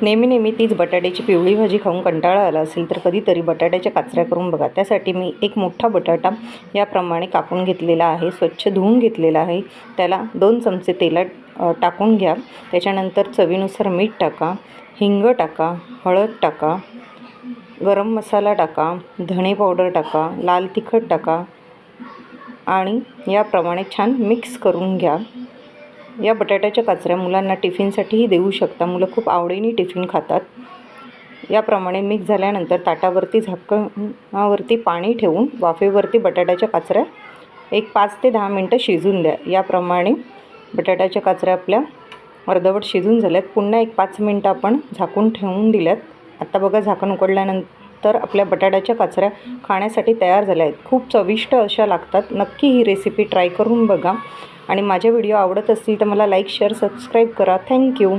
नेहमी तीच बटाट्याची पिवळी भाजी खाऊन कंटाळा आला असेल तर कधीतरी बटाट्याच्या काचऱ्या करून बघा। त्यासाठी मी एक मोठा बटाटा याप्रमाणे कापून घेतलेला आहे, स्वच्छ धुवून घेतलेला आहे। त्याला 2 चमचे तेलात टाकून घ्या। त्याच्यानंतर चवीनुसार मीठ टाका, हिंग टाका, हळद टाका, गरम मसाला टाका, धणे पावडर टाका, लाल तिखट टाका आणि याप्रमाणे छान मिक्स करून घ्या। या बटाट्याच्या काचऱ्या मुलांना टिफिनसाठीही देऊ शकता, मुलं खूप आवडीने टिफिन खातात। याप्रमाणे मिक्स झाल्यानंतर ताटावरती झाकणावरती पाणी ठेवून वाफेवरती बटाट्याच्या काचऱ्या एक 5 ते 10 मिनटं शिजून द्या। याप्रमाणे बटाट्याच्या काचऱ्या आपल्या अर्धवट शिजून झाल्यात। पुन्हा एक 5 मिनटं आपण झाकून ठेवून दिल्यात। आता बघा, झाकण उघडल्यानंतर आपल्या बटाट्याच्या काचऱ्या खाण्यासाठी तयार झाल्या आहेत। खूप चविष्ट अशा लागतात। नक्की ही रेसिपी ट्राय करून बघा आणि माझे व्हिडिओ आवडत असतील तर मला लाईक, शेअर, सबस्क्राईब करा। थँक्यू।